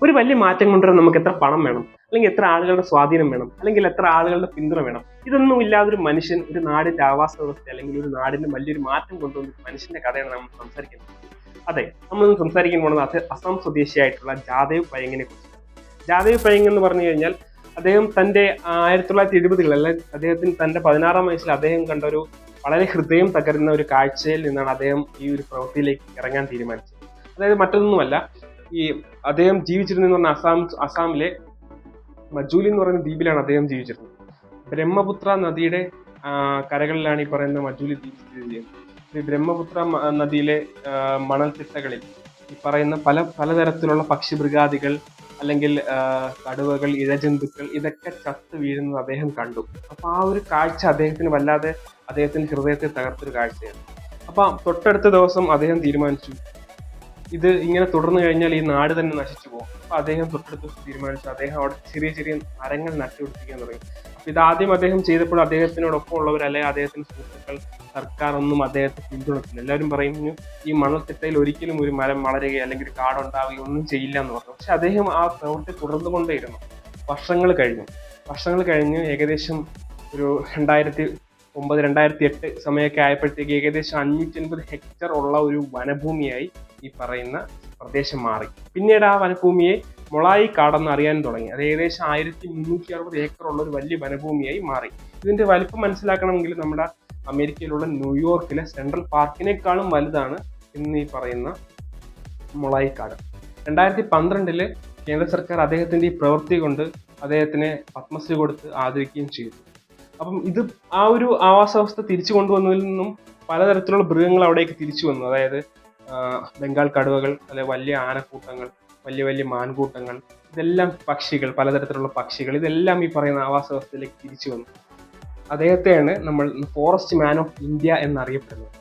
ഒരു വലിയ മാറ്റം കൊണ്ടുവരാൻ നമുക്ക് എത്ര പണം വേണം, അല്ലെങ്കിൽ എത്ര ആളുകളുടെ സ്വാധീനം വേണം, അല്ലെങ്കിൽ എത്ര ആളുകളുടെ പിന്തുണ വേണം? ഇതൊന്നും ഇല്ലാതെ ഒരു മനുഷ്യൻ ഒരു നാടിന്റെ ആവാസ വ്യവസ്ഥ അല്ലെങ്കിൽ ഒരു നാടിന്റെ വലിയൊരു മാറ്റം കൊണ്ടുവന്ന മനുഷ്യന്റെ കഥയാണ് നമ്മൾ സംസാരിക്കുന്നത്. അതെ, നമ്മളിന്ന് സംസാരിക്കാൻ പോകുന്നത് അസം സ്വദേശിയായിട്ടുള്ള ജാദേവ് പയങ്ങിനെ കുറിച്ച്. ജാദേവ് പയങ് എന്ന് പറഞ്ഞു കഴിഞ്ഞാൽ അദ്ദേഹം തന്റെ 1970-കളിൽ അല്ലെങ്കിൽ അദ്ദേഹത്തിന് തന്റെ 16-ാം വയസ്സിൽ അദ്ദേഹം കണ്ട ഒരു വളരെ ഹൃദയം തകരുന്ന ഒരു കാഴ്ചയിൽ നിന്നാണ് അദ്ദേഹം ഈ ഒരു പ്രവൃത്തിയിലേക്ക് ഇറങ്ങാൻ തീരുമാനിച്ചത്. അതായത് മറ്റൊന്നുമല്ല, ഈ അദ്ദേഹം ജീവിച്ചിരുന്നെന്ന് പറഞ്ഞാൽ അസാമിലെ മജൂലി എന്ന് പറയുന്ന ദ്വീപിലാണ് അദ്ദേഹം ജീവിച്ചിരുന്നത്. ബ്രഹ്മപുത്ര നദിയുടെ കരകളിലാണ് ഈ പറയുന്ന മജൂലി ദ്വീപ് സ്ഥിതി ചെയ്യുന്നത്. ഈ ബ്രഹ്മപുത്ര നദിയിലെ മണൽത്തിട്ടകളിൽ ഈ പറയുന്ന പലതരത്തിലുള്ള പക്ഷിമൃഗാദികൾ അല്ലെങ്കിൽ കടുവകൾ, ഇഴജന്തുക്കൾ ഇതൊക്കെ ചത്തു വീഴുന്നത് അദ്ദേഹം കണ്ടു. അപ്പൊ ആ ഒരു കാഴ്ച അദ്ദേഹത്തിന് വല്ലാതെ അദ്ദേഹത്തിന്റെ ഹൃദയത്തെ തകർത്തൊരു കാഴ്ചയാണ്. അപ്പൊ തൊട്ടടുത്ത ദിവസം അദ്ദേഹം തീരുമാനിച്ചു, ഇത് ഇങ്ങനെ തുടർന്നു കഴിഞ്ഞാൽ ഈ നാട് തന്നെ നശിച്ചു പോകും. അപ്പൊ അദ്ദേഹം തൊട്ടടുത്ത് തീരുമാനിച്ചു, അദ്ദേഹം അവിടെ ചെറിയ ചെറിയ മരങ്ങൾ നട്ടുപിടിപ്പിക്കാൻ തുടങ്ങി. അപ്പൊ ഇതാദ്യം അദ്ദേഹം ചെയ്തപ്പോൾ അദ്ദേഹത്തിനോടൊപ്പം ഉള്ളവർ അല്ലെങ്കിൽ അദ്ദേഹത്തിന്റെ സുഹൃത്തുക്കൾ, സർക്കാർ ഒന്നും അദ്ദേഹത്തെ പിന്തുണച്ചില്ല. എല്ലാവരും പറയുന്നു ഈ മണൽത്തിട്ടയിൽ ഒരിക്കലും ഒരു മരം വളരുകയോ അല്ലെങ്കിൽ ഒരു കാടുണ്ടാവുകയോ ഒന്നും ചെയ്യില്ല എന്ന് പറഞ്ഞു. പക്ഷെ അദ്ദേഹം ആ പ്രവൃത്തി തുടർന്നുകൊണ്ടേയിരുന്നു. വർഷങ്ങൾ കഴിഞ്ഞ് ഏകദേശം ഒരു 2009-2008 സമയമൊക്കെ ആയപ്പോഴത്തേക്ക് ഏകദേശം 550 ഹെക്ടർ ഉള്ള ഒരു വനഭൂമിയായി ഈ പറയുന്ന പ്രദേശം മാറി. പിന്നീട് ആ വനഭൂമിയെ മൊളായി കാടെന്ന് അറിയാൻ തുടങ്ങി. അത് ഏകദേശം 1360 ഏക്കർ ഉള്ള ഒരു വലിയ വനഭൂമിയായി മാറി. ഇതിന്റെ വലിപ്പം മനസ്സിലാക്കണമെങ്കിൽ നമ്മുടെ അമേരിക്കയിലുള്ള ന്യൂയോർക്കിലെ സെൻട്രൽ പാർക്കിനേക്കാളും വലുതാണ് ഇന്ന് ഈ പറയുന്ന മൊളായി കാട്. 2012 കേന്ദ്ര സർക്കാർ അദ്ദേഹത്തിന്റെ ഈ പ്രവൃത്തി കൊണ്ട് അദ്ദേഹത്തിന് പത്മശ്രീ കൊടുത്ത് ആദരിക്കുകയും ചെയ്തു. അപ്പം ഇത് ആ ഒരു ആവാസവ്യവസ്ഥ തിരിച്ചു കൊണ്ടുവന്നതിൽ നിന്നും പലതരത്തിലുള്ള മൃഗങ്ങൾ അവിടേക്ക് തിരിച്ചു വന്നു. അതായത് ബംഗാൾ കടുവകൾ, അല്ലെ വലിയ ആനക്കൂട്ടങ്ങൾ, വലിയ വലിയ മാൻകൂട്ടങ്ങൾ, ഇതെല്ലാം പക്ഷികൾ, പലതരത്തിലുള്ള പക്ഷികൾ, ഇതെല്ലാം ഈ പറയുന്ന ആവാസ വ്യവസ്ഥയിലേക്ക് തിരിച്ചു വന്നു. അദ്ദേഹത്തെയാണ് നമ്മൾ ഫോറസ്റ്റ് മാൻ ഓഫ് ഇന്ത്യ എന്നറിയപ്പെടുന്നത്.